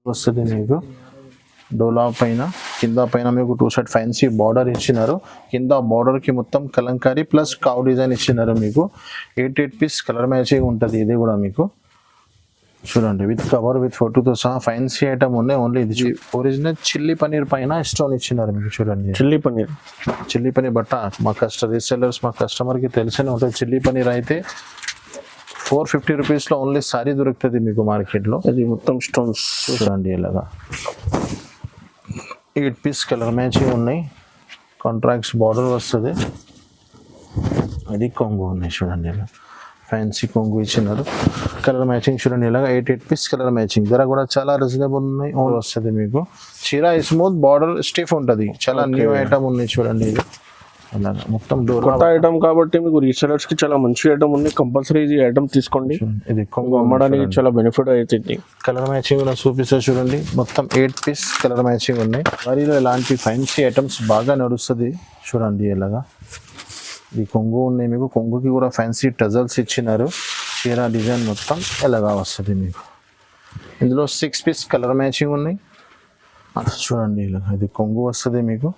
వస్తుంది మీకు డోలా పైన కింద పైన మీకు టూ సైడ్ ఫ్యాన్సీ బార్డర్ ఇచ్చినారు. కింద బార్డర్కి మొత్తం కలంకారీ ప్లస్ కావ్ డిజైన్ ఇచ్చినారు. మీకు 8 పీస్ కలర్ మ్యాచింగ్ ఉంటుంది. ఇది కూడా మీకు చూడండి విత్ కవర్ విత్ ఫోటోతో సహా ఫ్యాన్సీ ఐటమ్ ఉన్నాయి. ఓన్లీ ఇది ఒరిజినల్ చిల్లీ పనీర్ పైన స్టోన్ ఇచ్చినారు. మీకు చూడండి చిల్లీ పనీర్ బట్ట మా రీసెల్లర్స్ మా కస్టమర్కి తెలిసనే ఉంటుంది. చిల్లీ పనీర్ అయితే 450 రూపీస్లో ఓన్లీ సారీ దొరుకుతుంది మీకు మార్కెట్లో. అది మొత్తం స్టోన్స్ చూడండి ఇలాగా 8 పీస్ కలర్ మ్యాచింగ్ ఉన్నాయి. కాంట్రాక్ట్స్ బార్డర్ వస్తుంది. అది కొంగు ఉన్నాయి చూడండి ఇలా ఫ్యాన్సీ కొంగు ఇచ్చినారు. కలర్ మ్యాచింగ్ చూడండి ఇలాగా 8 పీస్ కలర్ మ్యాచింగ్ ధర కూడా చాలా రీజనబుల్ ఉన్నాయి. ఓన్ వస్తుంది మీకు చీర స్మూత్ బార్డర్ స్టిఫ్ ఉంటుంది. చాలా న్యూ ఐటమ్ ఉన్నాయి చూడండి. ఇది అలాగా మొత్తం డోర్ కొత్త ఐటమ్ కాబట్టి మీకు రీసెలర్స్ కి చాలా మంచి ఐటమ్ ఉంది. కంపల్సరీ ఈ ఐటమ్ తీసుకోండి. ఇది కొంగు అమ్మడానికి చాలా బెనిఫిట్ అవుతుంది. కలర్ మ్యాచింగ్ కూడా చూపిస్తా చూడండి. మొత్తం 8 పీస్ కలర్ మ్యాచింగ్ ఉన్నాయి. వారిలో ఇలాంటి ఫ్యాన్సీ ఐటమ్స్ బాగా నడుస్తుంది చూడండి ఇలాగా. ఈ కొంగు ఉన్నాయి. మీకు కొంగుకి కూడా ఫ్యాన్సీ టజల్స్ ఇచ్చినారు. చీర డిజైన్ మొత్తం ఎలాగా వస్తుంది మీకు. ఇందులో 6 పీస్ కలర్ మ్యాచింగ్ ఉన్నాయి చూడండి ఇలాగా. ఇది కొంగు వస్తుంది మీకు.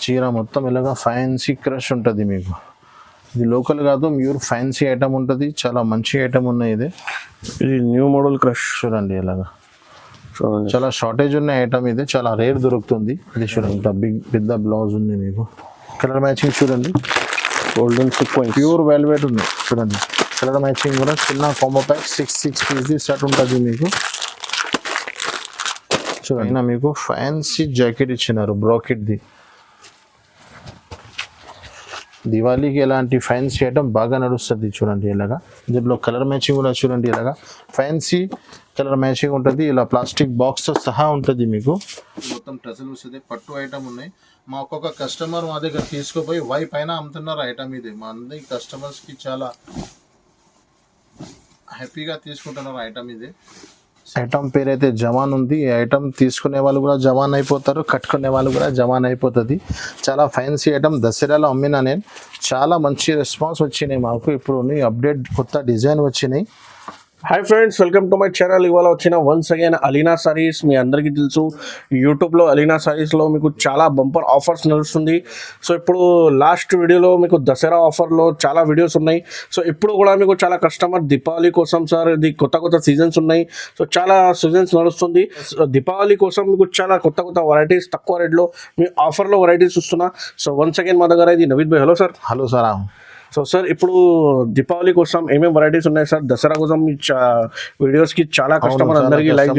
చీర మొత్తం ఇలాగా ఫ్యాన్సీ క్రష్ ఉంటుంది మీకు. ఇది లోకల్ కాదు ప్యూర్ ఫ్యాన్సీ ఐటమ్ ఉంటుంది. చాలా మంచి ఐటమ్ ఉన్నాయి. ఇది న్యూ మోడల్ క్రష్ చూడండి ఇలాగా. చాలా షార్టేజ్ ఉన్న ఐటమ్. ఇది చాలా రేర్ దొరుకుతుంది. ఇది చూడండి పెద్ద బ్లౌజ్ ఉంది మీకు. కలర్ మ్యాచింగ్ చూడండి గోల్డెన్ సీక్వెన్స్ ప్యూర్ వెల్వెట్ ఉంది చూడండి. కలర్ మ్యాచింగ్ కూడా చిన్న కాంబో ప్యాక్ 6 పీస్ సెట్ ఉంటుంది మీకు. చూడండి మీకు ఫ్యాన్సీ జాకెట్ ఇచ్చినారు బ్రాకెట్ది. దివాళీకి ఎలాంటి ఫ్యాన్సీ ఐటమ్ బాగా నడుస్తుంది చూడండి ఇలాగా. దీంట్లో కలర్ మ్యాచింగ్ కూడా చూడండి ఇలాగా ఫ్యాన్సీ కలర్ మ్యాచింగ్ ఉంటుంది. ఇలా ప్లాస్టిక్ బాక్స్తో సహా ఉంటుంది మీకు. మొత్తం టజల్ వస్తుంది. పట్టు ఐటమ్ ఉన్నాయి. మా ఒక్కొక్క కస్టమర్ మా దగ్గర తీసుకుపోయి పైన అమ్ముతున్నారు ఐటమ్. ఇది మా అందరి కస్టమర్స్కి చాలా హ్యాపీగా తీసుకుంటున్నారు ఐటమ్. ఇది ఐటమ్ పేరు అయితే జవాన్ ఉంది. ఈ ఐటమ్ తీసుకునే వాళ్ళు కూడా జవాన్ అయిపోతారు, కట్టుకునే వాళ్ళు కూడా జవాన్ అయిపోతుంది. చాలా ఫ్యాన్సీ ఐటమ్. దసరాలో అమ్మినా నేను. చాలా మంచి రెస్పాన్స్ వచ్చినాయి మాకు. ఇప్పుడు అప్డేట్ కొత్త డిజైన్ వచ్చినాయి. Hi friends, welcome to my channel. ఇవాళ వచ్చిన వన్స్ అగైన్ అలీనా సారీస్. మీ అందరికీ తెలుసు యూట్యూబ్లో అలీనా సారీస్లో మీకు చాలా బంపర్ ఆఫర్స్ నడుస్తుంది. సో ఇప్పుడు లాస్ట్ వీడియోలో మీకు దసరా ఆఫర్లో చాలా వీడియోస్ ఉన్నాయి. సో ఇప్పుడు కూడా మీకు చాలా కస్టమర్ దీపావళి కోసం సార్ ఇది కొత్త సీజన్స్ ఉన్నాయి. సో చాలా సీజన్స్ నడుస్తుంది. దీపావళి కోసం మీకు చాలా కొత్త వెరైటీస్ తక్కువ రేట్లో మీ ఆఫర్లో వెరైటీస్ ఇస్తున్నా. సో వన్స్ అగైన్ మా దగ్గర ఇది నవీద్ భాయ్. Hello sir. Hello sir. So sir ఇప్పుడు దీపావళి కోసం ఏమేమి వెరైటీస్ ఉన్నాయి సార్? దసరా కోసం వీడియోస్ కి చాలా కస్టమర్ అందరికి లైక్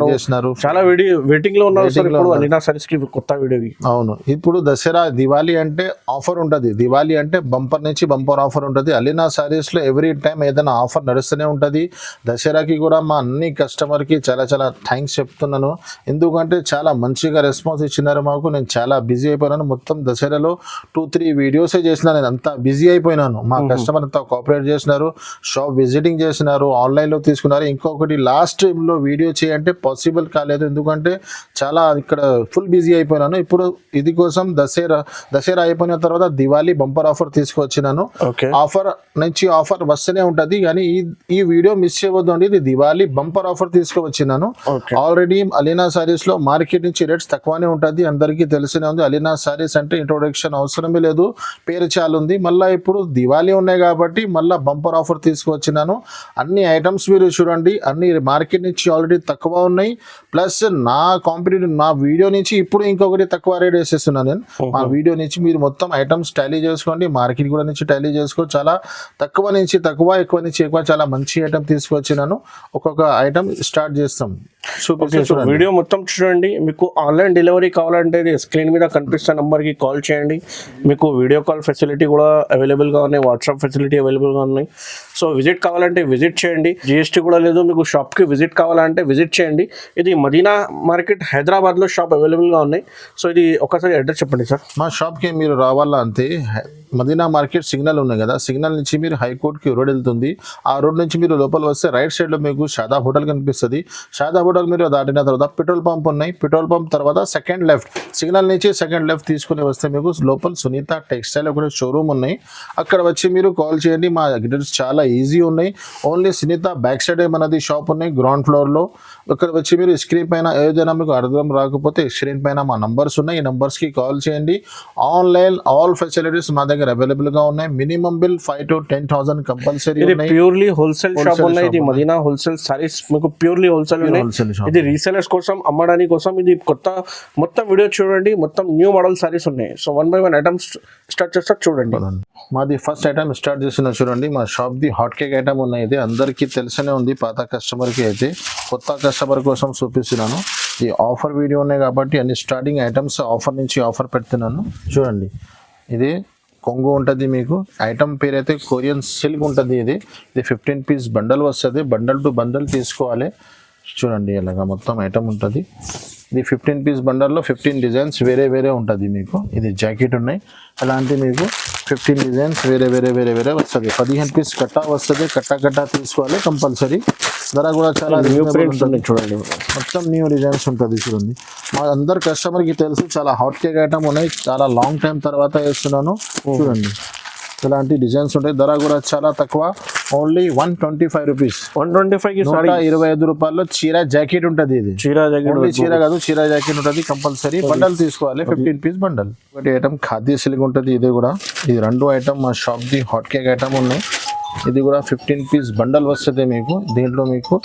చేస్తున్నారు. చాలా వెయిటింగ్ లో ఉన్నారు సార్ ఇప్పుడు అలీనా సారీస్ కి కొత్త వీడియోకి. అవును, ఇప్పుడు దసరా దివాళీ అంటే ఆఫర్ ఉంటుంది. దివాళీ అంటే బంపర్ నుంచి బంపర్ ఆఫర్ ఉంటుంది. అలీనా సారీస్ లో ఎవ్రీ టైం ఏదైనా ఆఫర్ నడుస్తూనే ఉంటుంది. దసరాకి కూడా మా అన్ని కస్టమర్ కి చాలా థ్యాంక్స్ చెప్తున్నాను. ఎందుకంటే చాలా మంచిగా రెస్పాన్స్ ఇచ్చినారు మాకు. నేను చాలా బిజీ అయిపోయినాను. మొత్తం దసరాలో 2-3 వీడియోసే చేసిన. నేను అంతా బిజీ అయిపోయినాను. మా కస్టమర్ అంతా కోఆపరేట్ చేసినారు. షాప్ విజిటింగ్ చేసినారు, ఆన్లైన్లో తీసుకున్నారు. ఇంకొకటి లాస్ట్ లో వీడియో చేయంటే పాసిబుల్ కాలేదు. ఎందుకంటే చాలా ఇక్కడ ఫుల్ బిజీ అయిపోయినాను. ఇప్పుడు ఇది కోసం దసరా అయిపోయిన తర్వాత దివాళీ బంపర్ ఆఫర్ తీసుకొచ్చినాను. ఆఫర్ నుంచి ఆఫర్ వస్తూనే ఉంటుంది. కానీ ఈ వీడియో మిస్ చేయవద్దు అండి. ఇది దివాళీ బంపర్ ఆఫర్ తీసుకువచ్చినాను. ఆల్రెడీ అలీనా సారీస్ లో మార్కెట్ నుంచి రేట్స్ తక్కువనే ఉంటుంది. అందరికీ తెలిసినే ఉంది. అలీనా సారీస్ అంటే ఇంట్రొడక్షన్ అవసరమే లేదు, పేరు చాలా ఉంది. మళ్ళీ ఇప్పుడు దివాళీ ఉన్నాయి కాబట్టి మళ్ళీ బంపర్ ఆఫర్ తీసుకువచ్చినాను. అన్ని ఐటమ్స్ మీరు చూడండి, అన్ని మార్కెట్ నుంచి ఆల్రెడీ తక్కువ ఉన్నాయి. ప్లస్ నా వీడియో నుంచి ఇప్పుడు ఇంకొకటి తక్కువ రేట్ వేసేస్తున్నాను నేను. మా వీడియో నుంచి మీరు మొత్తం ఐటమ్స్ టాలీ చేసుకోండి. మార్కెట్ కూడా నుంచి టాలీ చేసుకో. చాలా తక్కువ నుంచి తక్కువ, ఎక్కువ నుంచి ఎక్కువ చాలా మంచి ఐటమ్ తీసుకువచ్చినాను. ఒక్కొక్క ఐటమ్ స్టార్ట్ చేస్తాం. వీడియో మొత్తం చూడండి. మీకు ఆన్లైన్ డెలివరీ కావాలంటే స్క్రీన్ మీద కనిపిస్తున్న నంబర్కి కాల్ చేయండి. మీకు వీడియో కాల్ ఫెసిలిటీ కూడా అవైలబుల్గా ఉన్నాయి. వాట్సాప్ ఫెసిలిటీ అవైలబుల్గా ఉన్నాయి. సో విజిట్ కావాలంటే విజిట్ చేయండి. జిఎస్టీ కూడా లేదు. మీకు షాప్కి విజిట్ కావాలంటే విజిట్ చేయండి. ఇది మదీనా మార్కెట్ హైదరాబాద్లో షాప్ అవైలబుల్గా ఉన్నాయి. సో ఇది ఒకసారి అడ్రస్ చెప్పండి సార్. మా షాప్కి మీరు రావాలా అంతే. మదీనా మార్కెట్ సిగ్నల్ ఉన్నాయి కదా, సిగ్నల్ నుంచి మీరు హైకోర్టుకి రోడ్ వెళ్తుంది. ఆ రోడ్ నుంచి మీరు లోపల వస్తే రైట్ సైడ్లో మీకు షాదా హోటల్ కనిపిస్తుంది. షాదా హోటల్ మీరు దాటిన తర్వాత పెట్రోల్ పంప్ ఉన్నాయి. పెట్రోల్ పంప్ తర్వాత సెకండ్ లెఫ్ట్, సిగ్నల్ నుంచి సెకండ్ లెఫ్ట్ తీసుకుని వస్తే మీకు లోపల సునీత టెక్స్టైల్ ఒక షోరూమ్ ఉన్నాయి. అక్కడ వచ్చి మీరు కాల్ చేయండి. మా డీటెయిల్స్ చాలా ఈజీ ఉన్నాయి. ఓన్లీ సునీత బ్యాక్ సైడ్ మనది షాప్ ఉన్నాయి గ్రౌండ్ ఫ్లోర్లో. అక్కడ వచ్చి మీరు స్క్రీన్ పైన ఏదైనా మీకు అర్థం రాకపోతే స్క్రీన్ పైన మా నంబర్స్ ఉన్నాయి. ఈ నంబర్స్కి కాల్ చేయండి. ఆన్లైన్ ఆల్ ఫెసిలిటీస్ మా దగ్గర అవైలబుల్ గా ఉన్నాయి. మినిమం బిల్ 5,000 to 10,000 కంపల్సరీ ఉన్నాయి. ప్యూర్లీ హోల్సేల్ షాప్ ఉన్నాయి. ఇది మదీనా హోల్సేల్ సారీస్ మీకు ప్యూర్లీ హోల్సేల్ ఉన్నాయి. ఇది రీసెలర్స్ కోసం అమ్మడానికి కోసం ఇది కొత్త మొత్తం వీడియో చూడండి. మొత్తం న్యూ మోడల్ సారీస్ ఉన్నాయి. సో 1 by 1 ఐటమ్స్ స్టార్ట్ చేస్తా చూడండి. మాది ఫస్ట్ ఐటమ్ స్టార్ట్ చేస్తున్నా చూడండి. మా shop the hot cake item ఉన్నాయి. ఇది అందరికీ తెలిసనే ఉంది పాత కస్టమర్కి. అయితే కొత్త కస్టమర్ కోసం చూపిస్తున్నాను. ఈ ఆఫర్ వీడియో ఉన్నాయి కాబట్టి అన్ని స్టార్టింగ్ ఐటమ్స్ ఆఫర్ నుంచి ఆఫర్ పెడుతున్నాను చూడండి. ఇది కొంగు ఉంటుంది. మీకు ఐటమ్ పేరు అయితే కొరియన్ సిల్క్ ఉంటుంది. ఇది 15 పీస్ బండల్ వస్తుంది. బండల్ టు బండల్ తీసుకోవాలి. చూడండి ఇలాగా మొత్తం ఐటమ్ ఉంటుంది. ఇది 15 పీస్ బండల్లో 15 డిజైన్స్ వేరే వేరే ఉంటుంది మీకు. ఇది జాకెట్ ఉన్నాయి. అలాంటి మీకు 15 డిజైన్స్ వేరే వేరే వేరే వేరే వస్తుంది. 15 పీస్ కట్టా వస్తుంది. కట్టా తీసుకోవాలి కంపల్సరీ. ధర కూడా చాలా న్యూ ప్రింట్స్ ఉన్నాయి చూడండి. మొత్తం న్యూ డిజైన్స్ ఉంటుంది చూడండి. మా అందరు కస్టమర్కి తెలుసు చాలా హాట్ కేక్ ఐటమ్ ఉన్నాయి. చాలా లాంగ్ టైం తర్వాత వేస్తున్నాను చూడండి. ఇలాంటి డిజైన్స్ ఉంటాయి. ధర కూడా చాలా తక్కువ. Only 125 rupees. 125కి 125 రూపాయల్లో చీర జాకెట్ ఉంటుంది. ఇది చీర కాదు, చీర జాకెట్ ఉంటుంది. కంపల్సరీ బండల్ తీసుకోవాలి. 15 పీస్ బండల్. ఒకటి ఐటమ్ ఖాదీ సిల్క్ ఉంటుంది. ఇది కూడా ఇది 2 ఐటమ్ మా shop the hot cake item ఉన్నాయి. ఇది కూడా 15 పీస్ బండల్ వస్తుంది మీకు. దీంట్లో మీకు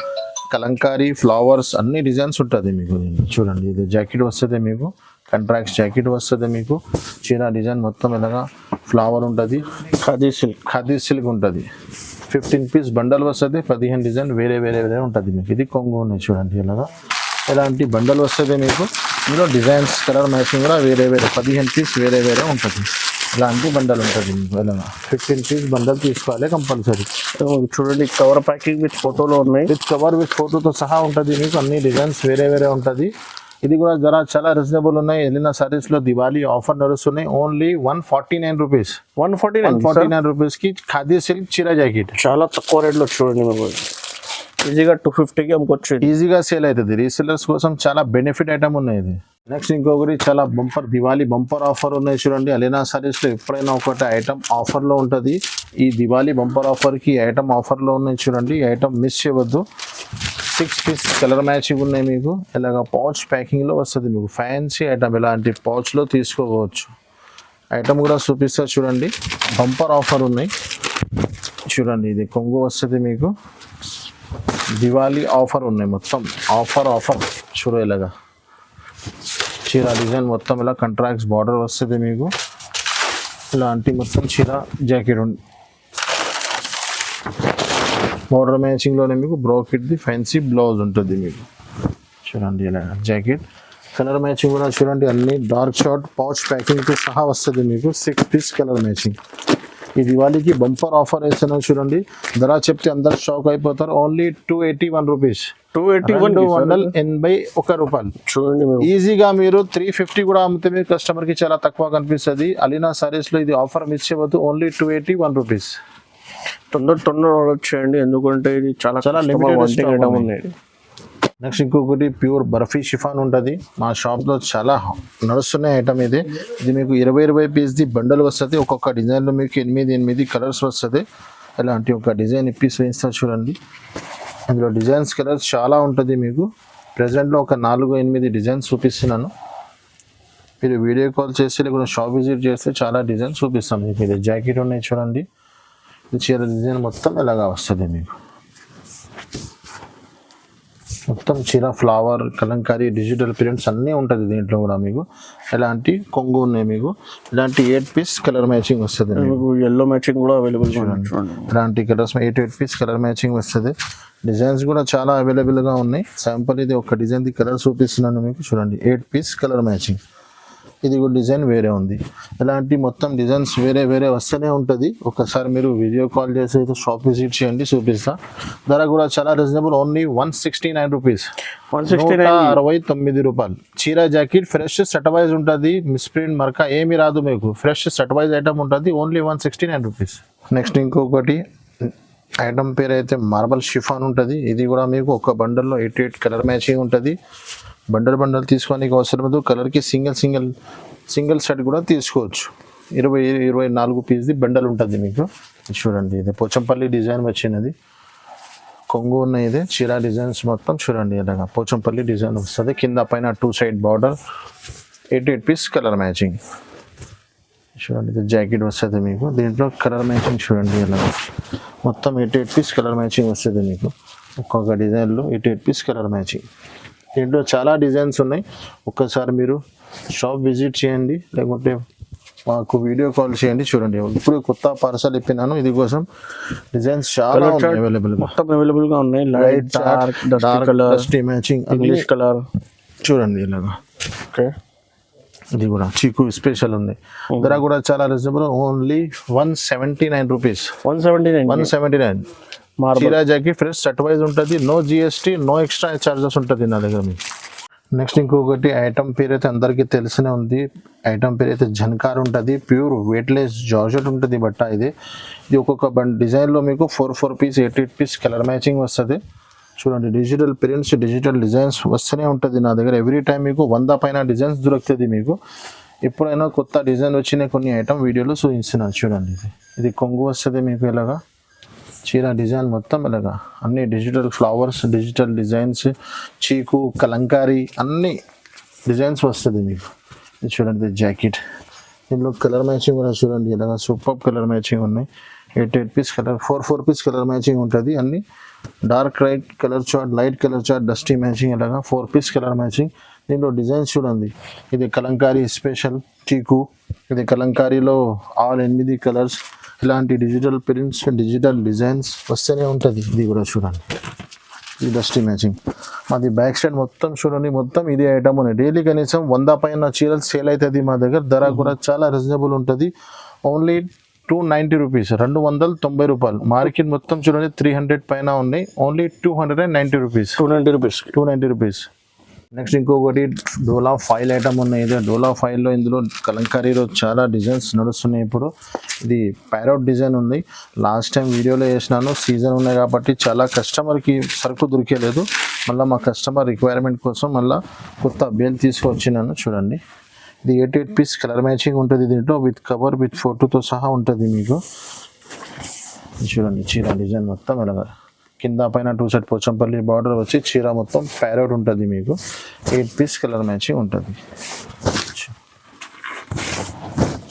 కలంకారీ ఫ్లవర్స్ అన్ని డిజైన్స్ ఉంటుంది మీకు. చూడండి ఇది జాకెట్ వస్తుంది మీకు. కంట్రాక్ట్స్ జాకెట్ వస్తుంది మీకు. చీర డిజైన్ మొత్తం ఇలాగా ఫ్లవర్ ఉంటుంది. ఖాదీ సిల్క్ ఉంటుంది. 15 పీస్ బండల్ వస్తుంది. 15 డిజైన్ వేరే వేరే వేరే ఉంటుంది మీకు. ఇది కొంగు ఉన్నాయి చూడండి ఇలాగా. ఇలాంటి బండల్ వస్తుంది మీకు. ఇందులో డిజైన్స్ కలర్ మ్యాచింగ్ కూడా వేరే వేరే 15 పీస్ వేరే వేరే ఉంటుంది. ఇలాంటి బండల్ ఉంటుంది మీకు. ఇలాగా 15 పీస్ బండల్ తీసుకోవాలి కంపల్సరీ. చూడండి కవర్ ప్యాకింగ్ విత్ ఫోటోలో ఉన్నాయి. విత్ కవర్ విత్ ఫోటోతో సహా ఉంటుంది మీకు. అన్ని డిజైన్స్ వేరే వేరే ఉంటుంది. ఇది కూడా జర చాలా రీజనబుల్ ఉన్నాయి. ఎలినా సారీస్ లో దివాళీ ఆఫర్ నడుస్తున్నాయి. Only 149 rupees. 149 రూపీస్కి ఖాదీ సిల్క్ చీర జాకెట్ చాలా తక్కువ రేట్లో చూడండి. మేము ఈజీగా 250కి అమ్ముకోవచ్చు. ఈజీగా సేల్ అవుతుంది. రీసెలర్స్ కోసం చాలా బెనిఫిట్ ఐటమ్ ఉన్నాయి. ఇది నెక్స్ట్ ఇంకొకటి చాలా బంపర్ దివాళీ బంపర్ ఆఫర్ ఉన్నాయి చూడండి. అలీనా సారీస్లో ఎప్పుడైనా ఒకటి ఐటమ్ ఆఫర్లో ఉంటుంది. ఈ దివాళీ బంపర్ ఆఫర్కి ఐటమ్ ఆఫర్లో ఉన్నాయి చూడండి. ఈ ఐటమ్ మిస్ చేయవద్దు. 6 పీస్ కలర్ మ్యాచింగ్ ఉన్నాయి మీకు. ఇలాగ పౌచ్ ప్యాకింగ్లో వస్తుంది మీకు. ఫ్యాన్సీ ఐటమ్ ఇలాంటి పౌచ్లో తీసుకోవచ్చు. ఐటమ్ కూడా చూపిస్తా చూడండి. బంపర్ ఆఫర్ ఉన్నాయి చూడండి. ఇది కొంగు వస్తుంది మీకు. దివాళీ ఆఫర్ ఉన్నాయి. మొత్తం ఆఫర్ చూడ ఇలాగా చీర డిజైన్ మొత్తం ఇలా కంట్రాక్ట్స్ బార్డర్ వస్తుంది మీకు. ఇలాంటి మొత్తం చీర జాకెట్ ఉంది. బార్డర్ మ్యాచింగ్లోనే మీకు బ్రోకెట్ది ఫ్యాన్సీ బ్లౌజ్ ఉంటుంది మీకు. చూడండి ఇలా జాకెట్ కలర్ మ్యాచింగ్ కూడా చూడండి. అన్ని డార్క్ షార్ట్ పౌచ్ ప్యాకింగ్తో సహా వస్తుంది మీకు. 6 పీస్ కలర్ మ్యాచింగ్. ఈ దివాళీకి బంపర్ ఆఫర్ వేస్తున్నాను చూడండి. ధర చెప్తే అందరు షాక్ అయిపోతారు. Only 281 rupees. 281 రూపాయలు చూడండి. ఈజీగా మీరు 350 కూడా అమ్మితే మీరు కస్టమర్కి చాలా తక్కువ కనిపిస్తుంది. అలీనా సారీస్లో ఇది ఆఫర్ మిస్ చేయవద్దు. Only 281 rupees. తొందర ఆర్డర్ చేయండి. ఎందుకంటే ఇది చాలా లిమిటెడ్ ఐటమ్ ఉన్నాయి. నెక్స్ట్ ఇంకొకటి ప్యూర్ బర్ఫీ షిఫాన్ ఉంటుంది. మా షాప్లో చాలా నడుస్తున్న ఐటమ్ ఇది. ఇది మీకు 20 పీస్ది బండల్ వస్తుంది. ఒక్కొక్క డిజైన్లో మీకు 8 కలర్స్ వస్తుంది. ఇలాంటి ఒక డిజైన్ ఇప్పి వేస్తారు చూడండి. ఇందులో డిజైన్స్ కలర్స్ చాలా ఉంటుంది మీకు. ప్రజెంట్లో ఒక 4-8 డిజైన్స్ చూపిస్తున్నాను. మీరు వీడియో కాల్ చేసి లేకపోతే షాప్ విజిట్ చేస్తే చాలా డిజైన్స్ చూపిస్తాను మీకు. ఇది జాకెట్ ఉన్నాయి చూడండి. ఇది చీర డిజైన్ మొత్తం ఇలాగా వస్తుంది మీకు. మొత్తం చీర ఫ్లవర్ కలంకారీ డిజిటల్ ప్రింట్స్ అన్నీ ఉంటుంది దీంట్లో కూడా మీకు. ఇలాంటి కొంగు ఉన్నాయి మీకు. ఇలాంటి 8 పీస్ కలర్ మ్యాచింగ్ వస్తుంది మీకు. ఎల్లో మ్యాచింగ్ కూడా అవైలబుల్ చూడండి. ఇలాంటి కలర్స్ 8 పీస్ కలర్ మ్యాచింగ్ వస్తుంది. డిజైన్స్ కూడా చాలా అవైలబుల్గా ఉన్నాయి. శాంపుల్ ఇది ఒక డిజైన్ది కలర్ చూపిస్తున్నాను మీకు. చూడండి 8 పీస్ కలర్ మ్యాచింగ్. ఇది కూడా డిజైన్ వేరే ఉంది. ఇలాంటి మొత్తం డిజైన్స్ వేరే వేరే వస్తూనే ఉంటుంది. ఒకసారి మీరు వీడియో కాల్ చేసి అయితే షాప్ విజిట్ చేయండి, చూపిస్తా. ధర కూడా చాలా రీజనబుల్, ఓన్లీ 169 రూపీస్, 169 రూపాయలు. చీర జాకెట్ ఫ్రెష్ సెట్ వైజ్ ఉంటుంది, మిస్ప్రింట్ మరక ఏమి రాదు మీకు, ఫ్రెష్ సెట్ వైజ్ ఐటమ్ ఉంటుంది, ఓన్లీ 169 రూపీస్. నెక్స్ట్ ఇంకొకటి ఐటమ్ పేరు అయితే మార్బల్ షిఫాన్ ఉంటుంది. ఇది కూడా మీకు ఒక బండల్లో 88 కలర్ మ్యాచింగ్ ఉంటుంది. బండల్ తీసుకోవడానికి అవసరం లేదు, కలర్కి సింగిల్ సెట్ కూడా తీసుకోవచ్చు. 24 పీస్ది బండల్ ఉంటుంది మీకు. చూడండి, ఇది పోచంపల్లి డిజైన్ వచ్చినది, కొంగు ఉన్న ఇది చీర డిజైన్స్ మొత్తం చూడండి. ఇలాగా పోచంపల్లి డిజైన్ వస్తుంది, కింద పైన 2 side border, 88 piece colour matching. చూడండి, ఇది జాకెట్ వస్తుంది మీకు, దీంట్లో కలర్ మ్యాచింగ్ చూడండి. ఇలా మొత్తం 88 పీస్ కలర్ మ్యాచింగ్ వస్తుంది మీకు. ఒక్కొక్క డిజైన్లో 88 పీస్ కలర్ మ్యాచింగ్. దీంట్లో చాలా డిజైన్స్ ఉన్నాయి. ఒక్కసారి మీరు షాప్ విజిట్ చేయండి, లేకుంటే మాకు వీడియో కాల్ చేయండి. చూడండి, ఇప్పుడు కొత్త పార్సల్ ఇప్పినాను, ఇది కోసం డిజైన్స్ చాలా అవైలబుల్, మొత్తం అవైలబుల్ గా ఉన్నాయి. Light, dark, dusty matching, English colour చూడండి ఇలాగా. ఓకే, ఇది కూడా చీకు స్పెషల్ ఉంది. ధర కూడా చాలా రీజనబుల్, ఓన్లీ 179 రూపీస్, 179. చీరా జాకెట్ ఫ్రెష్ సెట్ వైజ్ ఉంటుంది, no GST, no extra charges ఉంటుంది నా దగ్గర మీకు. నెక్స్ట్ ఇంకొకటి ఐటమ్ పేరు అయితే అందరికీ తెలిసినే ఉంది. ఐటమ్ పేరు అయితే జన్కార్ ఉంటుంది, ప్యూర్ వెయిట్లెస్ జార్జెట్ ఉంటుంది బట్ట. ఇది ఒక్కొక్క డిజైన్లో మీకు 4 పీస్ 88 పీస్ కలర్ మ్యాచింగ్ వస్తుంది. చూడండి, డిజిటల్ ప్రింట్స్, డిజిటల్ డిజైన్స్ వస్తూనే ఉంటుంది నా దగ్గర. ఎవ్రీ టైం మీకు 100 పైన డిజైన్స్ దొరుకుతుంది మీకు. ఎప్పుడైనా కొత్త డిజైన్ వచ్చిన కొన్ని ఐటమ్ వీడియోలో చూపిస్తున్నాను. చూడండి, ఇది కొంగు వస్తుంది మీకు. ఇలాగా చీర డిజైన్ మొత్తం ఇలాగా అన్ని డిజిటల్ ఫ్లవర్స్, డిజిటల్ డిజైన్స్, చీకు, కలంకారీ అన్ని డిజైన్స్ వస్తుంది మీకు. ఇది చూడండి, ఇది జాకెట్, దీనిలో కలర్ మ్యాచింగ్ కూడా చూడండి. ఇలాగా సూపర్ కలర్ మ్యాచింగ్ ఉన్నాయి. 88 piece colour, 4 piece colour matching ఉంటుంది. అన్ని dark light colour chart, light colour chart, dusty matching, ఇలాగా 4 పీస్ కలర్ మ్యాచింగ్. దీంట్లో డిజైన్స్ చూడండి. ఇది కలంకారీ స్పెషల్ చీకు, ఇది కలంకారీలో ఆల్ 8 కలర్స్, ఇలాంటి డిజిటల్ ప్రింట్స్, డిజిటల్ డిజైన్స్ వస్తూనే ఉంటుంది. ఇది కూడా చూడండి, ఇది డస్టీ మ్యాచింగ్. మాది బ్యాక్ సైడ్ మొత్తం చూడండి, మొత్తం ఇది ఐటమ్ ఉన్నాయి. డైలీ కనీసం 100 పైన చీరలు సేల్ అవుతుంది మా దగ్గర. ధర కూడా చాలా రీజనబుల్ ఉంటుంది, ఓన్లీ 290 రూపీస్, 290 రూపాయలు. మార్కెట్ మొత్తం చూడండి 300 పైన ఉన్నాయి, ఓన్లీ 290 రూపీస్, 290 రూపీస్. నెక్స్ట్ ఇంకొకటి డోలా ఫైల్ ఐటమ్ ఉన్నాయి. ఇది డోలా ఫైల్లో ఇందులో కలంకారీలో చాలా డిజైన్స్ నడుస్తున్నాయి ఇప్పుడు. ఇది ప్యారోట్ డిజైన్ ఉంది, లాస్ట్ టైం వీడియోలో వేసినాను. సీజన్ ఉన్నాయి కాబట్టి చాలా కస్టమర్కి సరుకు దొరికేలేదు. మళ్ళీ మా కస్టమర్ రిక్వైర్మెంట్ కోసం మళ్ళీ కొత్త బేల్ తీసుకొచ్చినాను. చూడండి, ఇది 88 పీస్ కలర్ మ్యాచింగ్ ఉంటుంది. దీంట్లో విత్ కవర్, విత్ ఫోటోతో సహా ఉంటుంది మీకు. చూడండి, చీర డిజైన్ మొత్తం ఇలాగా కింద పైన 2 సైడ్ పోచంపల్లి బార్డర్ వచ్చి చీర మొత్తం ప్యారోట్ ఉంటుంది మీకు. 8 పీస్ కలర్ మ్యాచింగ్ ఉంటుంది.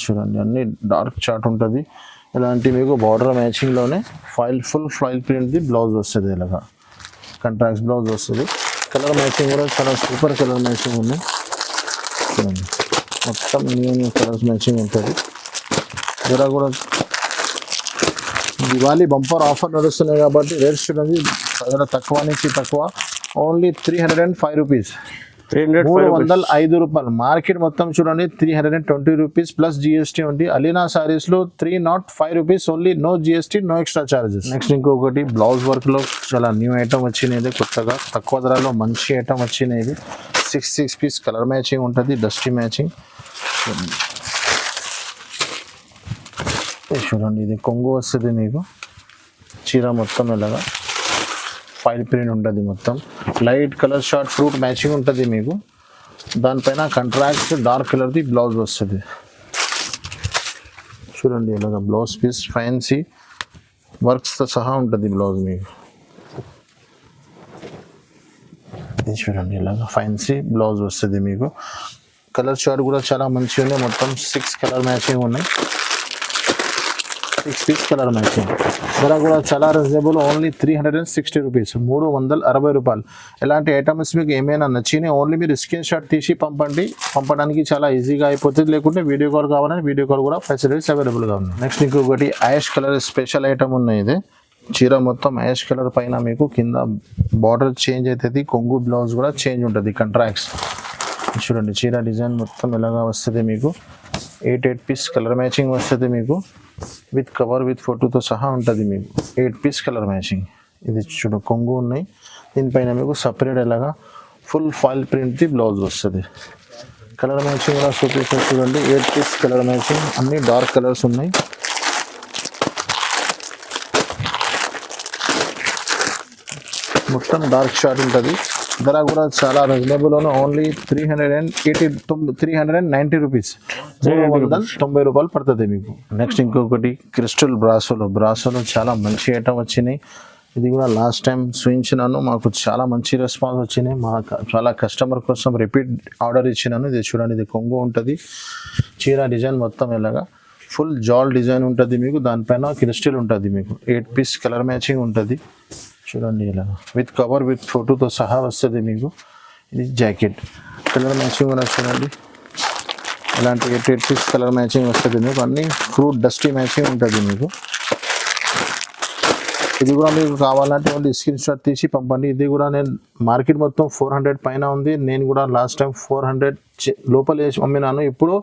చూడండి, అన్ని డార్క్ చార్ట్ ఉంటుంది. ఇలాంటి మీకు బార్డర్ మ్యాచింగ్లోనే ఫుల్ ఫైల్ ప్రింట్ది బ్లౌజ్ వస్తుంది. ఇలాగా కంట్రాక్ట్ బ్లౌజ్ వస్తుంది. కలర్ మ్యాచింగ్ కూడా చాలా సూపర్ కలర్ మ్యాచింగ్ ఉంది. చూడండి, మొత్తం న్యూ కలర్స్ మ్యాచింగ్ ఉంటుంది. ధర కూడా దివాళీ బంపర్ ఆఫర్ నడుస్తున్నాయి కాబట్టి రేట్స్ చూడండి, తక్కువ నుంచి తక్కువ, ఓన్లీ 305 రూపీస్, 305 రూపాయలు. మార్కెట్ మొత్తం చూడండి 320 రూపీస్ ప్లస్ జిఎస్టీ ఉంది. అలీనా సారీస్లో 305 rupees only, no GST, no extra charges. Next ఇంకొకటి బ్లౌజ్ వర్క్లో చాలా న్యూ ఐటమ్ వచ్చినది, కొత్తగా తక్కువ ధరలో మంచి ఐటమ్ వచ్చినది. 6 పీస్ కలర్ మ్యాచింగ్ ఉంటుంది, డస్టీ మ్యాచింగ్. చూడండి, ఇది కొంగు వస్తుంది మీకు. చీర మొత్తం ఇలాగా ఫైల్ ప్రింట్ ఉంటుంది, మొత్తం light colour short fruit matching ఉంటుంది మీకు. దానిపైన కంట్రాక్ట్ డార్క్ కలర్ది బ్లౌజ్ వస్తుంది. చూడండి, ఇలాగా బ్లౌజ్ పీస్ ఫ్యాన్సీ వర్క్స్తో సహా ఉంటుంది బ్లౌజ్ మీకు. చూడండి, ఇలాగా ఫ్యాన్సీ బ్లౌజ్ వస్తుంది మీకు. కలర్ షార్ట్ కూడా చాలా మంచిగా ఉన్నాయి, మొత్తం 6 కలర్ మ్యాచింగ్ ఉన్నాయి. 6 పీస్ కలర్ మ్యాచింగ్. ధర కూడా చాలా రీజనబుల్, ఓన్లీ 360 రూపీస్, 360 రూపాయలు. ఇలాంటి ఐటమ్స్ మీకు ఏమైనా నచ్చినాయి ఓన్లీ మీరు స్క్రీన్ షాట్ తీసి పంపడానికి చాలా ఈజీగా అయిపోతుంది. లేకుంటే వీడియో కాల్ కావాలని వీడియో కాల్ కూడా ఫెసిలిటీస్ అవైలబుల్గా ఉన్నాయి. నెక్స్ట్ ఇంకొకటి యాష్ కలర్ స్పెషల్ ఐటమ్ ఉన్నాయి. ఇది చీర మొత్తం యాష్ కలర్ పైన మీకు కింద బార్డర్ చేంజ్ అవుతుంది, కొంగు బ్లౌజ్ కూడా చేంజ్ ఉంటుంది, కంట్రాక్ట్స్. చూడండి చీర డిజైన్ మొత్తం ఎలాగా వస్తుంది మీకు 8 పీస్ కలర్ మ్యాచింగ్ వస్తుంది మీకు విత్ కవర్ విత్ ఫోటోతో సహా ఉంటుంది మీకు 8 పీస్ కలర్ మ్యాచింగ్. ఇది చూడు కొంగు ఉన్నాయి, దీనిపైన మీకు సపరేట్ ఎలాగా ఫుల్ ఫాయిల్ ప్రింట్ది బ్లౌజ్ వస్తుంది. కలర్ మ్యాచింగ్ కూడా చూపిస్తారు చూడండి, 8 పీస్ కలర్ మ్యాచింగ్, అన్ని డార్క్ కలర్స్ ఉన్నాయి. మొత్తం డార్క్ షార్ట్ ఉంటుంది. ధర కూడా చాలా రీజనబుల్, ఓన్లీ 390 రూపీస్, 390 రూపాయలు పడుతుంది మీకు. నెక్స్ట్ ఇంకొకటి క్రిస్టల్ బ్రాసోలో చాలా మంచి ఐటమ్ వచ్చినాయి. ఇది కూడా లాస్ట్ టైం చూపించినాను, మాకు చాలా మంచి రెస్పాన్స్ వచ్చినాయి. మా చాలా కస్టమర్ కోసం రిపీట్ ఆర్డర్ ఇచ్చినాను. ఇది చూడండి, ఇది కొంగు ఉంటుంది, చీర డిజైన్ మొత్తం ఎలాగా ఫుల్ జాల్ డిజైన్ ఉంటుంది మీకు, దానిపైన క్రిస్టల్ ఉంటుంది మీకు. 8 పీస్ కలర్ మ్యాచింగ్ ఉంటుంది చూడండి, ఇలా విత్ కవర్ విత్ ఫోటోతో సహా వస్తుంది మీకు. ఇది జాకెట్ కలర్ మ్యాచింగ్ కూడా చూడండి, ఇలాంటి 8 పీస్ కలర్ మ్యాచింగ్ వస్తుంది మీకు. అన్ని ఫ్రూట్ డస్టీ మ్యాచింగ్ ఉంటుంది మీకు. ఇది కూడా మీకు కావాలంటే ఓన్లీ స్క్రీన్ షాట్ తీసి పంపండి. ఇది కూడా నేను మార్కెట్ మొత్తం 400 పైన ఉంది, నేను కూడా లాస్ట్ టైం 400 లోపల వేసి అమ్మినాను. ఇప్పుడు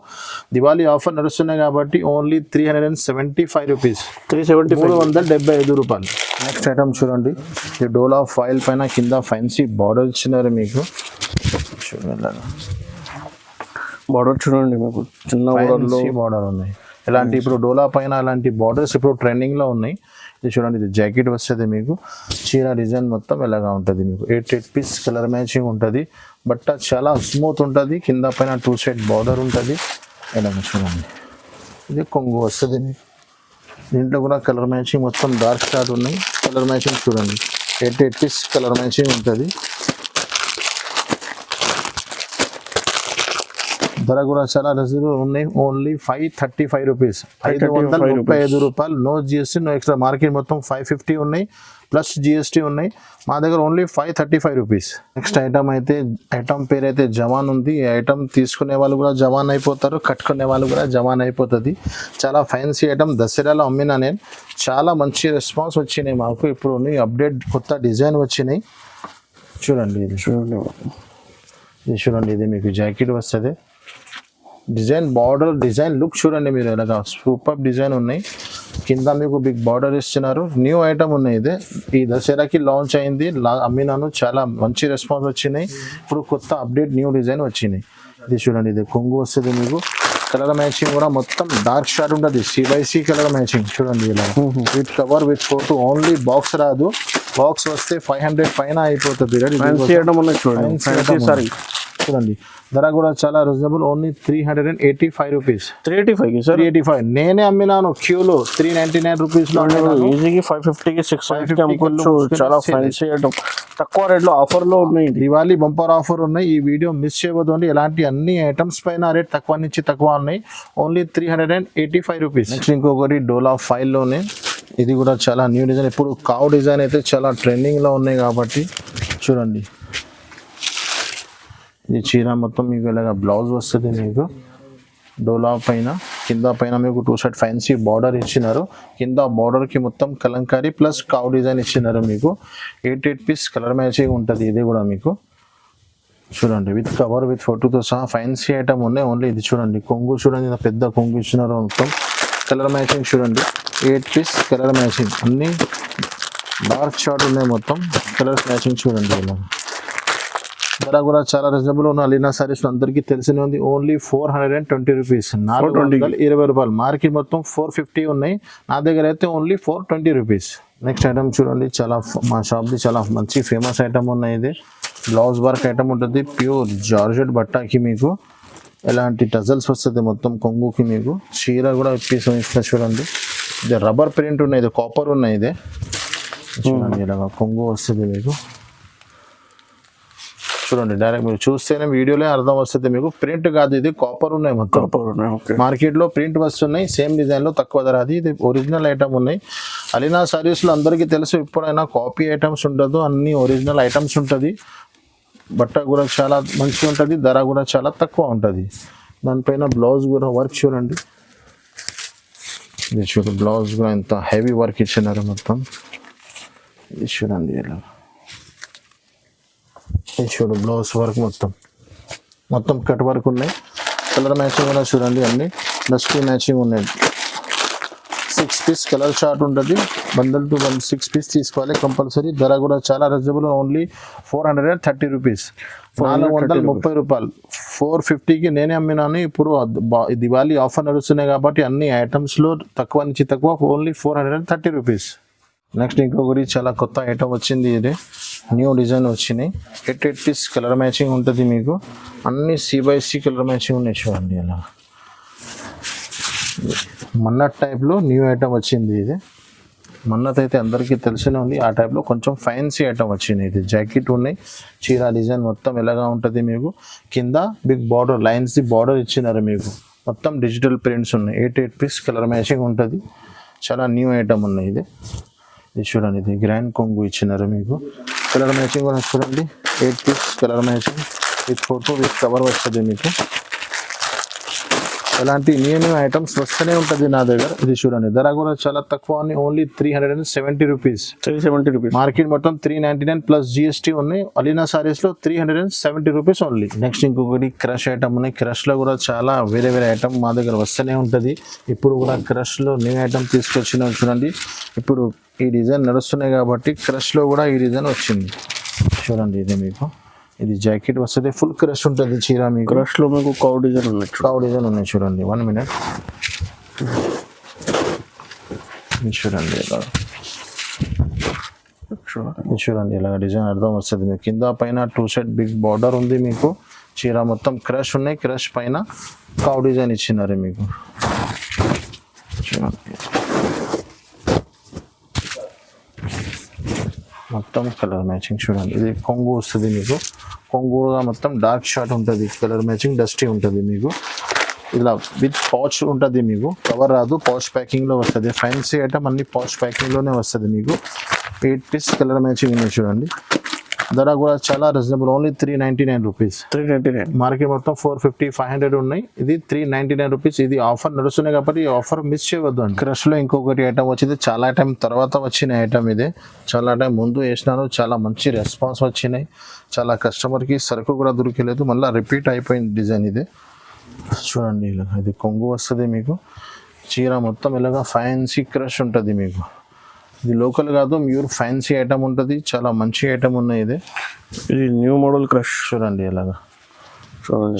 దివాళీ ఆఫర్ నడుస్తున్నాయి కాబట్టి ఓన్లీ 375 రూపీస్, 375 రూపాయలు. నెక్స్ట్ ఐటమ్ చూడండి, ఈ డోలా ఫాయిల్ పైన కింద ఫ్యాన్సీ బార్డర్ ఇచ్చినారు మీకు. చూడండి బార్డర్ చూడండి, మీకు చిన్న బార్డర్ ఉన్నాయి. ఇలాంటి ఇప్పుడు డోలా పైన అలాంటి బార్డర్స్ ఇప్పుడు ట్రెండింగ్లో ఉన్నాయి. ఇది చూడండి, ఇది జాకెట్ వస్తుంది మీకు. చీర డిజైన్ మొత్తం ఎలాగా ఉంటుంది మీకు. 8 పీస్ కలర్ మ్యాచింగ్ ఉంటుంది. బట్ట చాలా స్మూత్ ఉంటుంది, కింద పైన 2 సైడ్ బార్డర్ ఉంటుంది. ఇలాగ చూడండి, ఇది కొంగు వస్తుంది మీకు. దీంట్లో కూడా కలర్ మ్యాచింగ్ మొత్తం డార్క్ షార్ట్ ఉన్నాయి. కలర్ మ్యాచింగ్ చూడండి, 8 పీస్ కలర్ మ్యాచింగ్ ఉంటుంది. ధర కూడా చాలా రిజనబుల్ ఉన్నాయి, ఓన్లీ 535 రూపీస్, 535 రూపాయలు. No GST, no extra. Market మొత్తం 550 ఉన్నాయి ప్లస్ జిఎస్టీ ఉన్నాయి, మా దగ్గర ఓన్లీ 535 రూపీస్. నెక్స్ట్ ఐటమ్ అయితే, ఐటమ్ పేరు అయితే జవాన్ ఉంది. ఈ ఐటమ్ తీసుకునే వాళ్ళు కూడా జవాన్ అయిపోతారు, కట్టుకునే వాళ్ళు కూడా జవాన్ అయిపోతుంది. చాలా ఫ్యాన్సీ ఐటమ్, దసరాలో అమ్మినా నేను. చాలా మంచి రెస్పాన్స్ వచ్చినాయి మాకు. ఇప్పుడు అప్డేట్ కొత్త డిజైన్ వచ్చినాయి చూడండి. ఇది చూడండి, ఇది మీకు జాకెట్ వస్తుంది. డిజైన్ బార్డర్ డిజైన్ లుక్ చూడండి మీరు, ఎలాగా సూపర్ డిజైన్ ఉన్నాయి. కింద మీకు బిగ్ బార్డర్ ఇస్తున్నారు. న్యూ ఐటమ్ ఉన్నాయి, ఇది ఈ దసరాకి లాంచ్ అయింది, అమ్మినాను. చాలా మంచి రెస్పాన్స్ వచ్చినాయి. ఇప్పుడు కొత్త అప్డేట్ న్యూ డిజైన్ వచ్చినాయి. ఇది చూడండి, ఇది కొంగు వస్తుంది మీకు. కలర్ మ్యాచింగ్ కూడా మొత్తం డార్క్ షార్ట్ ఉంటుంది, C/C కలర్ మ్యాచింగ్ చూడండి. ఇలా with cover with photo, only box రాదు. బాక్స్ వస్తే 500 పైన అయిపోతుంది. చూడండి, ధర కూడా చాలా రీజనబుల్, ఓన్లీ 385 రూపీస్. 385 నేనే అమ్మినాను క్యూలో, 399 రూపీస్ లో. ఈజీగా 550కి 650 అమ్ముకోవచ్చు. చాలా ఫ్యాన్సీ ఐటమ్, తక్కువ రేట్లో ఆఫర్లో ఉన్నాయి. దివాళీ బంపర్ ఆఫర్ ఉన్నాయి, ఈ వీడియో మిస్ చేయవద్దండి. ఇలాంటి అన్ని ఐటమ్స్ పైన రేట్ తక్కువ నుంచి తక్కువ ఉన్నాయి, ఓన్లీ 385 రూపీస్. నెక్స్ట్ ఇంకొకటి డోలా ఫైల్లోనే, ఇది కూడా చాలా న్యూ డిజైన్. ఇప్పుడు కావ్ డిజైన్ అయితే చాలా ట్రెండింగ్లో ఉన్నాయి కాబట్టి చూడండి. ఈ చీర మొత్తం మీకు ఇలాగ బ్లౌజ్ వస్తుంది మీకు. డోలా పైన కింద పైన మీకు 2 సైడ్ ఫ్యాన్సీ బార్డర్ ఇచ్చినారు. కింద బార్డర్కి మొత్తం కలంకారీ ప్లస్ కావ్ డిజైన్ ఇచ్చినారు మీకు. 8 పీస్ కలర్ మ్యాచింగ్ ఉంటుంది. ఇది కూడా మీకు చూడండి, విత్ కవర్ విత్ ఫోటోతో సహా ఫ్యాన్సీ ఐటమ్ ఉన్నాయి. ఓన్లీ ఇది చూడండి, కొంగు చూడండి, పెద్ద కొంగు ఇచ్చినారు మొత్తం. కలర్ మ్యాచింగ్ చూడండి, 8 పీస్ కలర్ మ్యాచింగ్, అన్ని డార్క్ షార్ట్ ఉన్నాయి మొత్తం. కలర్స్ మ్యాచింగ్ చూడండి. ఇలా ధర కూడా చాలా రీజనబుల్ ఉన్న అలీనా సారీస్ అందరికీ తెలిసిన ఉంది, ఓన్లీ 420 రూపీస్, 420 రూపాయలు. మార్కెట్ మొత్తం 450 ఉన్నాయి, నా దగ్గర అయితే ఓన్లీ 420 రూపీస్. నెక్స్ట్ ఐటమ్ చూడండి, చాలా మా షాప్ది చాలా మంచి ఫేమస్ ఐటమ్ ఉన్నాయి. ఇది బ్లౌజ్ వర్క్ ఐటమ్ ఉంటుంది, ప్యూర్ జార్జెట్ బట్టాకి మీకు ఎలాంటి టజల్స్ వస్తుంది మొత్తం కొంగుకి మీకు. చీర కూడా పీస్ ఇస్తా చూడండి, ఇది రబ్బర్ ప్రింట్ ఉన్నాయి, ఇది కాపర్ ఉన్నాయి. ఇదే చూడండి, ఇలాగ కొంగు వస్తుంది మీకు. చూడండి, డైరెక్ట్ మీరు చూస్తేనే వీడియోలో అర్థం వస్తుంది మీకు. ప్రింట్ కాదు, ఇది కాపర్ ఉన్నాయి మొత్తం. మార్కెట్లో ప్రింట్ వస్తున్నాయి సేమ్ డిజైన్లో, తక్కువ ధర. అది ఇది ఒరిజినల్ ఐటమ్ ఉన్నాయి. అలీనా సారీస్లో అందరికీ తెలుసు, ఎప్పుడైనా కాపీ ఐటమ్స్ ఉండదు, అన్ని ఒరిజినల్ ఐటమ్స్ ఉంటుంది. బట్ట కూడా చాలా మంచిగా ఉంటుంది, ధర కూడా చాలా తక్కువ ఉంటుంది. దానిపైన బ్లౌజ్ కూడా వర్క్ చూడండి, ఇది చూడండి, బ్లౌజ్ కూడా ఎంత హెవీ వర్క్ ఇచ్చినారు మొత్తం. ఇది చూడండి, ఇలా ఇది చూడు బ్లౌజ్ వర్క్ మొత్తం. మొత్తం కట్ వర్క్ ఉన్నాయి. కలర్ మ్యాచింగ్ కూడా చూడండి, అన్ని డస్టీ మ్యాచింగ్ ఉన్నాయి. 6 పీస్ కలర్ షార్ట్ ఉంటుంది. బండల్ టు 6 పీస్ తీసుకోవాలి కంపల్సరీ. ధర కూడా చాలా రీజనబుల్, ఓన్లీ 430 రూపీస్, 430 రూపాయలు. 450కి నేనే అమ్మినాను. ఇప్పుడు దివాళీ ఆఫర్ నడుస్తున్నాయి కాబట్టి అన్ని ఐటమ్స్లో తక్కువ నుంచి తక్కువ, ఓన్లీ 430 రూపీస్. నెక్స్ట్ ఇంకొకటి చాలా కొత్త ఐటమ్ వచ్చింది, ఇది న్యూ డిజైన్ వచ్చినాయి. 8 పీస్ కలర్ మ్యాచింగ్ ఉంటుంది మీకు. అన్ని C/C కలర్ మ్యాచింగ్ ఉన్నాయి చూడండి. అలా మన్నత్ టైప్లో న్యూ ఐటమ్ వచ్చింది ఇది. మన్నత్ అయితే అందరికీ తెలిసినే ఉంది, ఆ టైప్లో కొంచెం ఫ్యాన్సీ ఐటమ్ వచ్చింది. ఇది జాకెట్ ఉన్నాయి, చీర డిజైన్ మొత్తం ఎలాగా ఉంటుంది మీకు. కింద బిగ్ బార్డర్ లైన్స్ బార్డర్ ఇచ్చినారు మీకు. మొత్తం డిజిటల్ ప్రింట్స్ ఉన్నాయి. 8 పీస్ కలర్ మ్యాచింగ్ ఉంటుంది. చాలా న్యూ ఐటమ్ ఉన్నాయి ఇది. ఇది చూడండి, ఇది గ్రాండ్ కొంగు ఇచ్చినారు మీకు. కలర్ మ్యాచింగ్ కూడా చూడండి, 8 piece colour matching with photo with cover వస్తుంది మీకు. అలాంటి న్యూ ఐటమ్స్ వస్తూనే ఉంటుంది నా దగ్గర. ఇది చూడండి, ధర కూడా చాలా తక్కువ, ఓన్లీ 370 రూపీస్. 370 రూపీస్. మార్కెట్ మొత్తం 399 ప్లస్ GST ఉన్నాయి. అలీనా సారీస్లో 370 రూపీస్ ఓన్లీ. నెక్స్ట్ ఇంకొకటి క్రష్ ఐటమ్ ఉన్నాయి. క్రష్లో కూడా చాలా వేరే వేరే ఐటమ్ మా దగ్గర వస్తూనే ఉంటుంది. ఇప్పుడు కూడా క్రష్లో న్యూ ఐటమ్ తీసుకొచ్చిన చూడండి. ఇప్పుడు ఈ డిజైన్ నడుస్తున్నాయి కాబట్టి క్రష్లో కూడా ఈ డిజైన్ వచ్చింది చూడండి. ఇది మీకు ఇది జాకెట్ వస్తుంది, ఫుల్ క్రష్ ఉంటుంది చీర మీకు. క్రష్లో మీకు కౌ డిజైన్ ఉన్నాయి, ఉన్నాయి చూడండి. 1 మినిట్ చూడండి, ఇలా చూడండి, ఇలా డిజైన్ అర్థం వస్తుంది మీకు. కింద పైన 2 సైడ్ బిగ్ బార్డర్ ఉంది మీకు. చీర మొత్తం క్రష్ ఉన్నాయి, క్రష్ పైన కౌ డిజైన్ ఇచ్చినారు మీకు చూడండి. మొత్తం కలర్ మ్యాచింగ్ చూడండి. ఇది కొంగు వస్తుంది మీకు. కొంగుగా మొత్తం డార్క్ షార్ట్ ఉంటుంది, కలర్ మ్యాచింగ్ డస్టీ ఉంటుంది మీకు. ఇలా విత్ పౌచ్ ఉంటుంది మీకు. కవర్ రాదు, పౌచ్ ప్యాకింగ్లో వస్తుంది. ఫ్యాన్సీ ఐటమ్ అన్ని పౌచ్ ప్యాకింగ్లోనే వస్తుంది మీకు. 8 పీస్ కలర్ మ్యాచింగ్ ఉన్నాయి చూడండి. ధర కూడా చాలా రీజనబుల్, ఓన్లీ 399 రూపీస్. 399. మార్కెట్ మొత్తం 450, 500 ఉన్నాయి. ఇది 399 రూపీస్. ఇది ఆఫర్ నడుస్తున్నాయి కాబట్టి ఈ ఆఫర్ మిస్ చేయవద్దు అండి. క్రష్లో ఇంకొకటి ఐటమ్ వచ్చింది, చాలా టైం తర్వాత వచ్చిన ఐటమ్ ఇది. చాలా టైం ముందు వేసినాను, చాలా మంచి రెస్పాన్స్ వచ్చినాయి. చాలా కస్టమర్కి సరుకు కూడా దొరికలేదు, మళ్ళీ రిపీట్ అయిపోయింది డిజైన్ ఇది చూడండి. ఇలా ఇది కొంగు వస్తుంది మీకు. చీర మొత్తం ఇలాగా ఫ్యాన్సీ క్రష్ ఉంటుంది మీకు. ఇది లోకల్ కాదు, ప్యూర్ ఫ్యాన్సీ ఐటమ్ ఉంటుంది. చాలా మంచి ఐటమ్ ఉన్నాయి. ఇది న్యూ మోడల్ క్రష్ చూడండి. ఇలాగా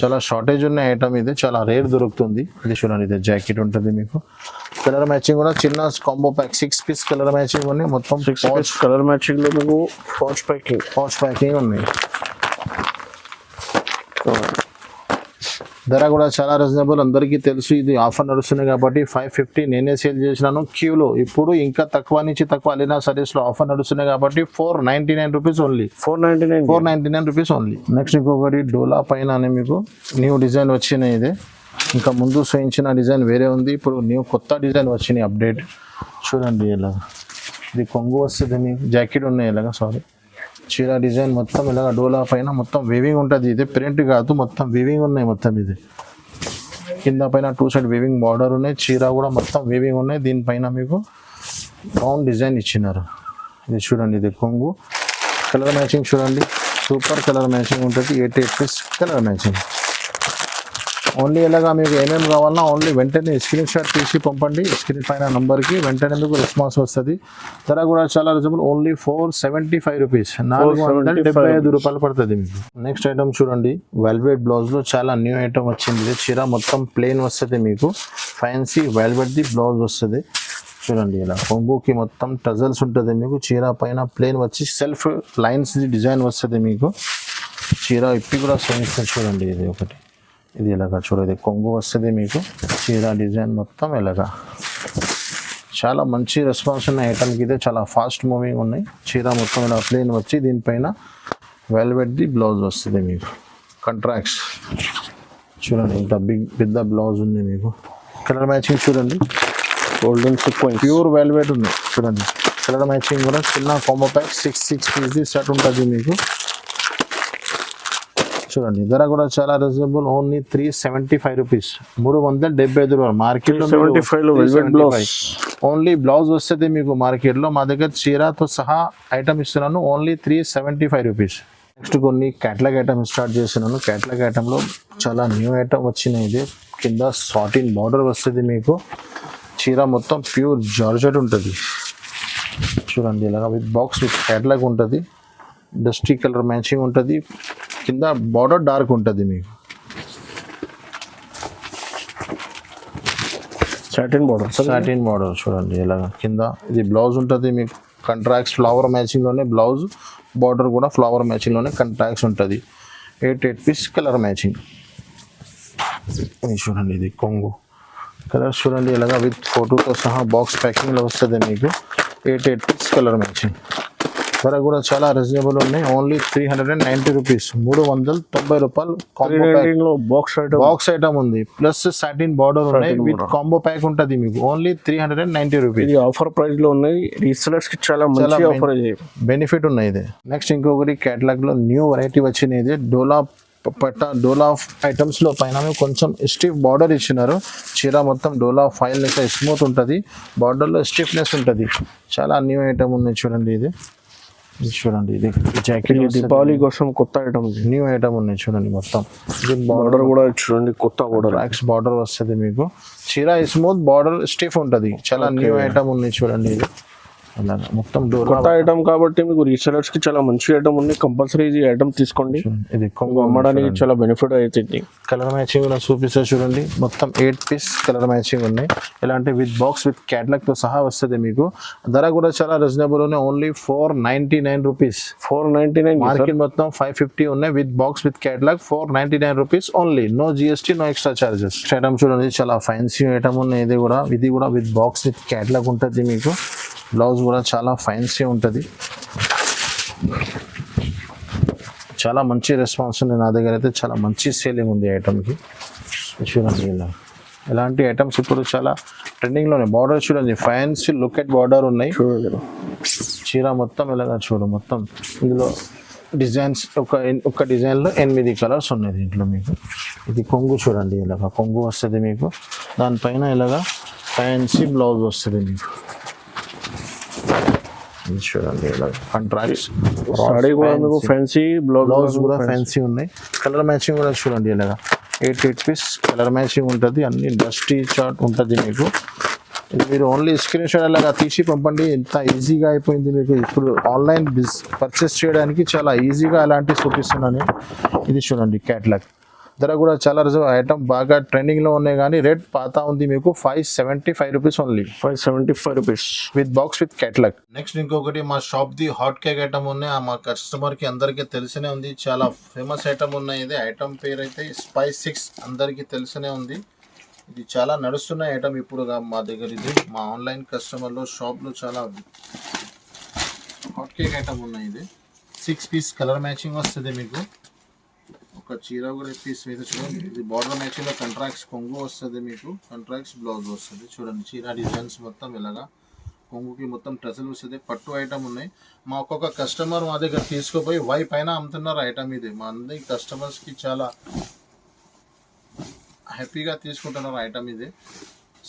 చాలా షార్టేజ్ ఉన్న ఐటమ్ ఇది, చాలా రేర్ దొరుకుతుంది. ఇది చూడండి, ఇది జాకెట్ ఉంటుంది మీకు. కలర్ మ్యాచింగ్ కూడా చిన్న combo pack 6 piece colour matching ఉన్నాయి. మొత్తం 6 పీస్ కలర్ మ్యాచింగ్ లో మీకు పౌచ్ ప్యాకింగ్ ఉన్నాయి. ధర కూడా చాలా రీజనబుల్, అందరికీ తెలుసు. ఇది ఆఫర్ నడుస్తున్నాయి కాబట్టి 550 నేనే సేల్ చేసినాను క్యూలో. ఇప్పుడు ఇంకా తక్కువ నుంచి తక్కువ అలీనా సారీస్లో ఆఫర్ నడుస్తున్నాయి కాబట్టి 499 rupees only. 499 rupees only. Next ఇంకొకటి డోలా పైన అని మీకు న్యూ డిజైన్ వచ్చినాయి. ఇది ఇంకా ముందు చూయించిన డిజైన్ వేరే ఉంది, ఇప్పుడు న్యూ కొత్త డిజైన్ వచ్చినాయి అప్డేట్ చూడండి. ఇలా ఇది కొంగు వస్తుంది మీకు. జాకెట్ ఉన్నాయి ఇలాగా, సారీ చీర డిజైన్ మొత్తం ఇలాగ డోలా పైన మొత్తం వీవింగ్ ఉంటుంది. ఇది ప్రింట్ కాదు, మొత్తం వీవింగ్ ఉన్నాయి మొత్తం. ఇది కింద పైన 2 సైడ్ వీవింగ్ బార్డర్ ఉన్నాయి. చీర కూడా మొత్తం వీవింగ్ ఉన్నాయి. దీనిపైన మీకు రౌండ్ డిజైన్ ఇచ్చినారు. ఇది చూడండి, ఇది కొంగు. కలర్ మ్యాచింగ్ చూడండి, సూపర్ కలర్ మ్యాచింగ్ ఉంటుంది. 8 పీస్ కలర్ మ్యాచింగ్ ఓన్లీ. ఇలాగా మీకు ఏమేమి కావాలన్నా ఓన్లీ వెంటనే స్క్రీన్ షాట్ తీసి పంపండి. స్క్రీన్ పైన నంబర్కి వెంటనే మీకు రెస్పాన్స్ వస్తుంది. ధర కూడా చాలా రీజనబుల్, ఓన్లీ 475 రూపీస్, 475 రూపాయలు పడుతుంది మీకు. నెక్స్ట్ ఐటమ్ చూడండి, వెల్వెట్ బ్లౌజ్లో చాలా న్యూ ఐటమ్ వచ్చింది. చీర మొత్తం ప్లెయిన్ వస్తుంది మీకు. ఫ్యాన్సీ వెల్వెట్ది బ్లౌజ్ వస్తుంది చూడండి. ఇలా కొంగుకి మొత్తం టజల్స్ ఉంటుంది మీకు. చీర పైన ప్లెయిన్ వచ్చి సెల్ఫ్ లైన్స్ డిజైన్ వస్తుంది మీకు. చీర ఇప్పి కూడా చూపిస్తుంది చూడండి. ఇది ఒకటి, ఇది ఇలాగా చూడండి, కొంగు వస్తుంది మీకు. చీర డిజైన్ మొత్తం ఇలాగా చాలా మంచి రెస్పాన్స్ ఉన్న ఐటమ్కి. ఇదే చాలా ఫాస్ట్ మూవింగ్ ఉన్నాయి. చీర మొత్తం ఇలా ప్లెయిన్ వచ్చి దీనిపైన వెల్వెట్ది బ్లౌజ్ వస్తుంది మీకు. కంట్రాక్ట్స్ చూడండి, ఇంత పెద్ద బ్లౌజ్ ఉంది మీకు. కలర్ మ్యాచింగ్ చూడండి, గోల్డెన్ సీక్వెన్స్ ప్యూర్ వెల్వెట్ ఉంది చూడండి. కలర్ మ్యాచింగ్ కూడా చిన్న కాంబో ప్యాక్ 6 పీస్ సెట్ ఉంటుంది మీకు చూడండి. ధర కూడా చాలా రీజనబుల్, ఓన్లీ 375 రూపీస్, 375 రూపాయలు. మార్కెట్లో ఓన్లీ బ్లౌజ్ వస్తుంది మీకు మార్కెట్లో. మా దగ్గర చీరతో సహా ఐటమ్ ఇస్తున్నాను, ఓన్లీ 375 రూపీస్. నెక్స్ట్ కొన్ని క్యాటలాగ్ ఐటమ్ స్టార్ట్ చేస్తున్నాను. క్యాటలాగ్ ఐటమ్లో చాలా న్యూ ఐటమ్ వచ్చినాయి. ఇది కింద సాటిన్ బార్డర్ వస్తుంది మీకు. చీర మొత్తం ప్యూర్ జార్జెట్ ఉంటుంది చూడండి. ఇలాగా విత్ బాక్స్ విత్ క్యాటలాగ్ ఉంటుంది. డస్టీ కలర్ మ్యాచింగ్ ఉంటుంది. కింద బార్డర్ డార్క్ ఉంటుంది మీకు. సాటిన్ బార్డర్ చూడండి ఇలాగా. కింద ఇది బ్లౌజ్ ఉంటుంది మీకు. కంట్రాక్ట్స్ ఫ్లవర్ మ్యాచింగ్లోనే బ్లౌజ్, బార్డర్ కూడా ఫ్లవర్ మ్యాచింగ్లోనే కంట్రాక్ట్స్ ఉంటుంది. 8 పీస్ కలర్ మ్యాచింగ్. ఇది చూడండి, ఇది కొంగు కలర్ చూడండి ఇలాగా విత్ ఫోటోతో సహా బాక్స్ ప్యాకింగ్లో వస్తుంది మీకు. 8 పీస్ కలర్ మ్యాచింగ్. ధర కూడా చాలా రీజనబుల్ ఉన్నాయి. ఓన్లీ 390 రూపీస్, 390 రూపాయలు. బాక్స్ ఐటమ్ ఉంది, ప్లస్ సాటిన్ బార్డర్ ఉన్నాయి, విత్ కాంబో ప్యాక్ ఉంటుంది మీకు. Only 390 rupees. ఆఫర్ ప్రైస్ లో ఉన్నాయి. రీసెలర్స్ కి చాలా మంచి ఆఫర్ బెనిఫిట్ ఉన్నాయి ఇది. నెక్స్ట్ ఇంకొకటి కేటలాగ్ లో న్యూ వెరైటీ వచ్చింది. ఇది డోలా ఐటమ్స్ లో పైన కొంచెం స్టిఫ్ బార్డర్ ఇచ్చినారు. చీర మొత్తం డోలా ఫైల్ లెక్క స్మూత్ ఉంటుంది. బార్డర్ లో స్టిఫ్నెస్ ఉంటుంది. చాలా న్యూ ఐటమ్ ఉన్నాయి చూడండి. ఇది చూడండి, ఇది జాకెట్ దీపావళి కోసం కొత్త ఐటమ్, న్యూ ఐటమ్ ఉన్నాయి చూడండి. మొత్తం బార్డర్ కూడా చూడండి, కొత్త బార్డర్, బార్డర్ వస్తుంది మీకు. చీర స్మూత్, బార్డర్ స్టిఫ్ ఉంటుంది. చాలా న్యూ ఐటమ్ ఉన్నాయి చూడండి. ఇది అలాగా మొత్తం కొత్త ఐటమ్ కాబట్టి మీకు రీసెలర్స్ కి చాలా మంచి ఐటమ్ ఉంది. కంపల్సరీ ఇది ఐటమ్ తీసుకోండి. ఇది కొంగు అమ్మడానికి చాలా బెనిఫిట్ అవుతుంది. కలర్ మ్యాచింగ్ చూపిస్తా చూడండి. మొత్తం 8 పీస్ కలర్ మ్యాచింగ్ ఉన్నాయి. ఇలాంటి విత్ బాక్స్ విత్ క్యాటలాగ్ తో సహా వస్తుంది మీకు. ధర కూడా చాలా రీజనబుల్ ఉన్నాయి. Only 499 rupees. 499. మార్కెట్ మొత్తం 550 ఉన్నాయి. With box with catalogue 499 rupees only. No GST, no extra charges. Item చూడండి, చాలా ఫ్యాన్సీ ఐటమ్ ఉన్నాయి. ఇది కూడా విత్ బాక్స్ విత్ క్యాటలాగ్ ఉంటుంది మీకు. బ్లౌజ్ కూడా చాలా ఫ్యాన్సీ ఉంటుంది. చాలా మంచి రెస్పాన్స్ ఉంది నా దగ్గర అయితే. చాలా మంచి సేలింగ్ ఉంది ఐటమ్కి. చూడండి ఇలా ఇలాంటి ఐటమ్స్ ఇప్పుడు చాలా ట్రెండింగ్లోనే. బార్డర్ చూడండి, ఫ్యాన్సీ లుక్ ఎట్ బార్డర్ ఉన్నాయి. చీర మొత్తం ఇలాగా చూడు. మొత్తం ఇందులో డిజైన్స్ ఒక డిజైన్లో 8 కలర్స్ ఉన్నాయి దీంట్లో మీకు. ఇది కొంగు చూడండి, ఇలాగా కొంగు వస్తుంది మీకు. దానిపైన ఇలాగా ఫ్యాన్సీ బ్లౌజ్ వస్తుంది మీకు. చూడండి ఇలా కాంట్రాక్ట్స్. ఫ్యాన్సీ బ్లౌజ్ కూడా ఫ్యాన్సీ ఉన్నాయి. కలర్ మ్యాచింగ్ కూడా చూడండి ఇలాగా 8 పీస్ కలర్ మ్యాచింగ్ ఉంటుంది. అన్ని డస్టీ చార్ట్ ఉంటుంది మీకు. ఇది మీరు ఓన్లీ స్క్రీన్ షాట్ అలాగా తీసి పంపండి. ఎంత ఈజీగా అయిపోయింది మీకు. ఇప్పుడు ఆన్లైన్ పర్చేస్ చేయడానికి చాలా ఈజీగా అలాంటివి చూపిస్తున్నాను. ఇది చూడండి క్యాటలాగ్. ధర కూడా చాలా ఐటమ్ బాగా ట్రెండింగ్లో ఉన్నాయి, కానీ రేట్ పాత ఉంది మీకు. 575 rupees only. 575 rupees with box with catalogue. Next ఇంకొకటి మా shop the hot cake item ఉన్నాయి. మా కస్టమర్ కి అందరికీ తెలిసినే ఉంది. చాలా ఫేమస్ ఐటమ్ ఉన్నాయి. ఇది ఐటమ్ పేరు అయితే స్పైస్ 6, అందరికీ తెలిసినే ఉంది. ఇది చాలా నడుస్తున్న ఐటమ్ ఇప్పుడు మా దగ్గర. ఇది మా ఆన్లైన్ కస్టమర్లో షాప్లో చాలా హాట్ కేక్ ఐటమ్ ఉన్నాయి. ఇది 6 పీస్ కలర్ మ్యాచింగ్ వస్తుంది మీకు. ఒక చీర కూడా పీస్ మీద చూడండి. ఇది బార్డర్ మ్యాచింగ్లో కంట్రాక్ట్స్ కొంగు వస్తుంది మీకు. కంట్రాక్ట్స్ బ్లౌజ్ వస్తుంది చూడండి. చీర డిజైన్స్ మొత్తం ఇలాగా. కొంగుకి మొత్తం టజల్ వస్తుంది. పట్టు ఐటమ్ ఉన్నాయి. మా ఒక్కొక్క కస్టమర్ మా దగ్గర తీసుకుపోయి పైన అమ్ముతున్నారు ఐటమ్. ఇది మా అందరి కస్టమర్స్కి చాలా హ్యాపీగా తీసుకుంటున్నారు ఐటమ్. ఇది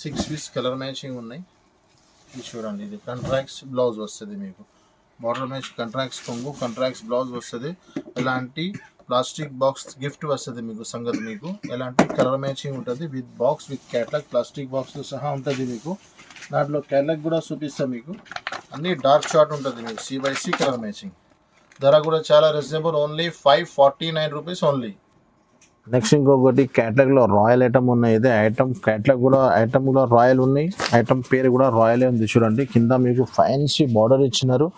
6 పీస్ కలర్ మ్యాచింగ్ ఉన్నాయి. ఇది చూడండి, ఇది కంట్రాక్ట్స్ బ్లౌజ్ వస్తుంది మీకు. బార్డర్ మ్యాచ్ కంట్రాక్ట్స్ కొంగు, కంట్రాక్ట్స్ బ్లౌజ్ వస్తుంది. ఇలాంటి ప్లాస్టిక్ బాక్స్ గిఫ్ట్ వస్తుంది మీకు. సంగతి మీకు ఎలాంటి కలర్ మ్యాచింగ్ ఉంటుంది. With box with catalogue plastic బాక్స్తో సహా ఉంటుంది మీకు. దాంట్లో క్యాటలాగ్ కూడా చూపిస్తాం మీకు. అన్ని డార్క్ షార్ట్ ఉంటుంది మీకు. C/C colour matching. ధర కూడా చాలా reasonable. Only 549 rupees only. Next ఇంకొకటి క్యాటలాగ్లో రాయల్ ఐటమ్ ఉన్నాయి. ఇదే ఐటమ్ క్యాటలాగ్ కూడా ఐటమ్ కూడా రాయల్ ఉన్నాయి. ఐటమ్ పేరు కూడా రాయలే ఉంది చూడండి. కింద మీకు ఫ్యాన్సీ బార్డర్ ఇచ్చినారు.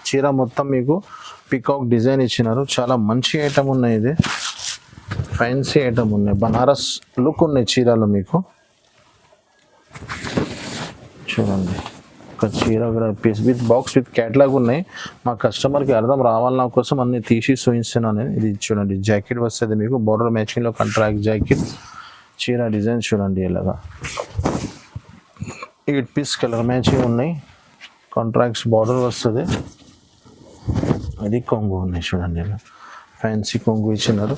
చీర మొత్తం మీకు పికాక్ డిజైన్ ఇచ్చినారు. చాలా మంచి ఐటమ్ ఉన్నాయి. ఇది ఫ్యాన్సీ ఐటమ్ ఉన్నాయి. బనారస్ లుక్ ఉన్నాయి చీరలో మీకు. చూడండి, ఒక చీర కూడా piece with box with catalogue ఉన్నాయి. మా కస్టమర్కి అర్థం రావాలన్న కోసం అన్ని తీసి చూపిస్తున్నాను. ఇది చూడండి, జాకెట్ వస్తుంది మీకు. బార్డర్ మ్యాచింగ్లో కంట్రాక్ట్ జాకెట్. చీర డిజైన్ చూడండి ఇలాగా. 8 పీస్ కలర్ మ్యాచింగ్ ఉన్నాయి. కాంట్రాక్ట్స్ బార్డర్ వస్తుంది. అది కొంగు ఉన్నాయి చూడండి ఇలా. ఫ్యాన్సీ కొంగు ఇచ్చినారు.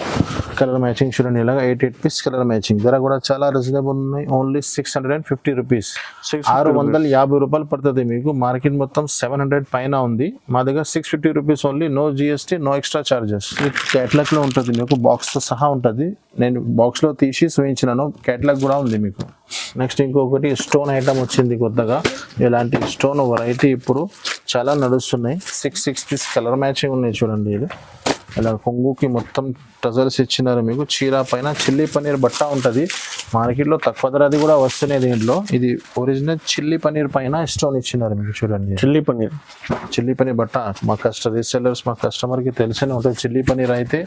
కలర్ మ్యాచింగ్ చూడండి ఇలాగా 8 పీస్ కలర్ మ్యాచింగ్ ధర కూడా చాలా రీజనబుల్ ఉన్నాయి. ఓన్లీ 650 రూపీస్, 650 రూపాయలు పడుతుంది మీకు. మార్కెట్ మొత్తం 700 పైన ఉంది, మా దగ్గర 650 rupees only. No GST, no extra charges. Catalogue లో ఉంటుంది మీకు, బాక్స్ తో సహా ఉంటుంది. నేను బాక్స్ లో తీసి చూపించినాను, క్యాట్లాగ్ కూడా ఉంది మీకు. నెక్స్ట్ ఇంకొకటి స్టోన్ ఐటమ్ వచ్చింది కొత్తగా. ఇలాంటి స్టోన్ వెరైటీ ఇప్పుడు చాలా నడుస్తున్నాయి. 6 పీస్ కలర్ మ్యాచింగ్ ఉన్నాయి చూడండి. ఇది ఇలా కొంగుకి మొత్తం టజల్స్ ఇచ్చినారు మీకు. చీర పైన చిల్లీ పన్నీర్ బట్ట ఉంటుంది, మార్కెట్లో తక్కువ ధరది కూడా వస్తున్నాయి దీంట్లో. ఇది ఒరిజినల్ చిల్లీ పన్నీర్ పైన స్టోన్ ఇచ్చినారు మీకు చూడండి. చిల్లీ పన్నీర్ బట్ట మా రీసెల్లర్స్ మా కస్టమర్కి తెలిసనే ఉంటుంది. చిల్లీ పన్నీర్ అయితే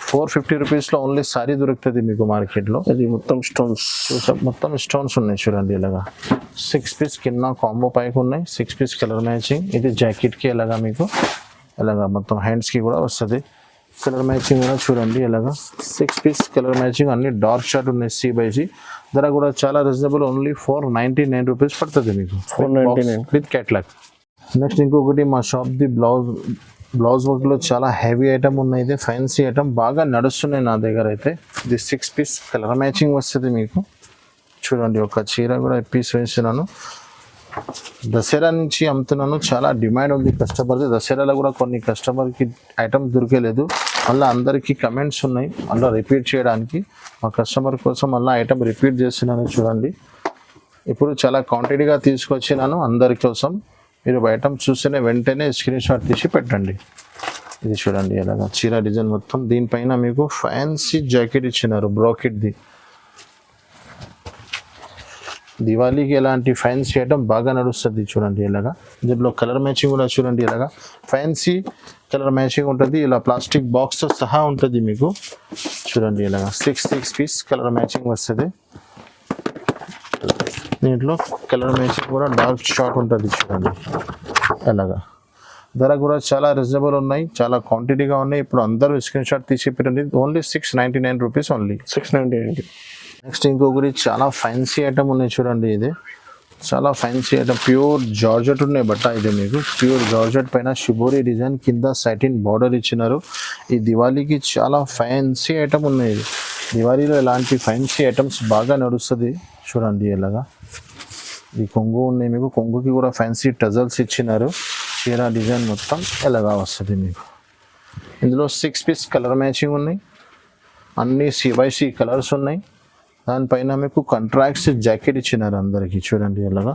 450 రూపీస్లో ఓన్లీ సారీ దొరుకుతుంది మీకు మార్కెట్లో. ఇది మొత్తం స్టోన్స్, మొత్తం స్టోన్స్ ఉన్నాయి చూడండి ఇలాగా. 6 పీస్ కింద కాంబో పైకి ఉన్నాయి, 6 పీస్ కలర్ మ్యాచింగ్. ఇది జాకెట్కి ఇలాగా మీకు ఇలాగా మొత్తం హ్యాండ్స్కి కూడా వస్తుంది. కలర్ మ్యాచింగ్ కూడా చూడండి ఇలాగా 6 పీస్ కలర్ మ్యాచింగ్. అన్ని డార్క్ షార్ట్ ఉన్నాయి C/C. ధర కూడా చాలా రీజనబుల్, ఓన్లీ 499 రూపీస్ పడుతుంది మీకు, 499 విత్ క్యాట్లాగ్. నెక్స్ట్ ఇంకొకటి మా షాప్ది బ్లౌజ్ వర్క్లో చాలా హెవీ ఐటమ్ ఉన్నాయి. ఇది ఫ్యాన్సీ ఐటమ్ బాగా నడుస్తున్నాయి నా దగ్గర అయితే. ఇది 6 పీస్ కలర్ మ్యాచింగ్ వస్తుంది మీకు చూడండి. ఒక చీర కూడా పీస్ వేస్తున్నాను. దసరా నుంచి అమ్ముతున్నాను, చాలా డిమాండ్ ఉంది కస్టమర్ది. దసరాలో కూడా కొన్ని కస్టమర్కి ఐటమ్ దొరకలేదు, మళ్ళీ అందరికీ కమెంట్స్ ఉన్నాయి మళ్ళీ రిపీట్ చేయడానికి. మా కస్టమర్ కోసం మళ్ళీ ఐటమ్ రిపీట్ చేస్తున్నాను చూడండి. ఇప్పుడు చాలా క్వాంటిటీగా తీసుకొచ్చినాను అందరి కోసం. మీరు ఐటమ్ చూస్తేనే వెంటనే స్క్రీన్ షాట్ తీసి పెట్టండి. ఇది చూడండి ఇలాగా చీర డిజైన్ మొత్తం. దీనిపైన మీకు ఫ్యాన్సీ జాకెట్ ఇచ్చినారు బ్రాకెట్ది. దివాళీకి ఎలాంటి ఫ్యాన్సీ ఐటమ్ బాగా నడుస్తుంది చూడండి ఇలాగా. దీంట్లో కలర్ మ్యాచింగ్ కూడా చూడండి ఇలాగా ఫ్యాన్సీ కలర్ మ్యాచింగ్ ఉంటుంది. ఇలా ప్లాస్టిక్ బాక్స్తో సహా ఉంటుంది మీకు చూడండి ఇలాగా. 6 పీస్ కలర్ మ్యాచింగ్ వస్తుంది. దీంట్లో కలర్ మ్యాచింగ్ కూడా డార్క్ షార్ట్ ఉంటుంది చూడండి అలాగా. ధర కూడా చాలా రీజనబుల్ ఉన్నాయి, చాలా క్వాంటిటీగా ఉన్నాయి. ఇప్పుడు అందరూ స్క్రీన్ షాట్ తీసి పెట్టండి. Only 699 rupees only, 699. నెక్స్ట్ ఇంకొకటి చాలా ఫ్యాన్సీ ఐటమ్ ఉన్నాయి చూడండి. ఇది చాలా ఫ్యాన్సీ ఐటమ్, ప్యూర్ జార్జెట్ ఉన్నాయి బట్ట. ఇది మీకు ప్యూర్ జార్జెట్ పైన షిబోరి డిజైన్, కింద సాటిన్ బార్డర్ ఇచ్చినారు. ఈ దివాళీకి చాలా ఫ్యాన్సీ ఐటమ్ ఉన్నాయి. దివాళీలో ఇలాంటి ఫ్యాన్సీ ఐటమ్స్ బాగా నడుస్తుంది చూడండి ఇలాగా. ఈ కొంగు ఉన్నాయి మీకు, కొంగుకి కూడా ఫ్యాన్సీ టజల్స్ ఇచ్చినారు. చీర డిజైన్ మొత్తం ఎలాగా వస్తుంది మీకు. ఇందులో 6 పీస్ కలర్ మ్యాచింగ్ ఉన్నాయి, అన్ని C/C కలర్స్ ఉన్నాయి. దానిపైన మీకు కంట్రాక్ట్స్ జాకెట్ ఇచ్చినారు అందరికి చూడండి ఇలాగా.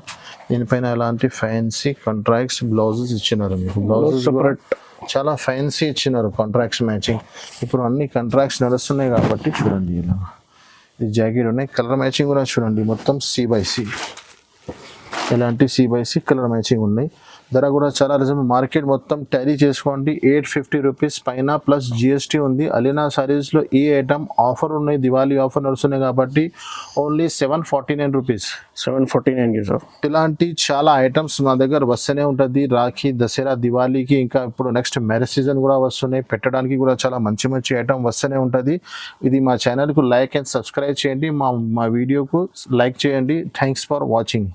దీనిపైన ఎలాంటి ఫ్యాన్సీ కంట్రాక్ట్స్ బ్లౌజెస్ ఇచ్చినారు మీకు. బ్లౌజెస్ సెపరేట్ చాలా ఫ్యాన్సీ ఇచ్చినారు కాంట్రాక్ట్స్ మ్యాచింగ్. ఇప్పుడు అన్ని కాంట్రాక్ట్స్ నడుస్తున్నాయి కాబట్టి చూడండి ఇలా. ఇది జాకెట్ ఉన్నాయి, కలర్ మ్యాచింగ్ కూడా చూడండి మొత్తం C/C. ఇలాంటి C/C కలర్ మ్యాచింగ్ ఉన్నాయి. ధర కూడా చాలా రీజనబుల్. మార్కెట్ మొత్తం టాలీ చేసుకోండి, 850 రూపీస్ పైన ప్లస్ GST ఉంది. అలీనా సారీస్లో ఈ ఐటమ్ ఆఫర్ ఉన్నాయి, దివాళీ ఆఫర్ నడుస్తున్నాయి కాబట్టి ఓన్లీ 749 రూపీస్, 749 సార్. ఇలాంటి చాలా ఐటమ్స్ మా దగ్గర వస్తూనే ఉంటుంది. రాఖీ, దసరా, దివాళీకి, ఇంకా ఇప్పుడు నెక్స్ట్ మ్యారేజ్ సీజన్ కూడా వస్తున్నాయి. పెట్టడానికి కూడా చాలా మంచి మంచి ఐటమ్ వస్తూనే ఉంటుంది. ఇది మా ఛానల్కు లైక్ అండ్ సబ్స్క్రైబ్ చేయండి, మా వీడియోకు లైక్ చేయండి. Thanks for watching.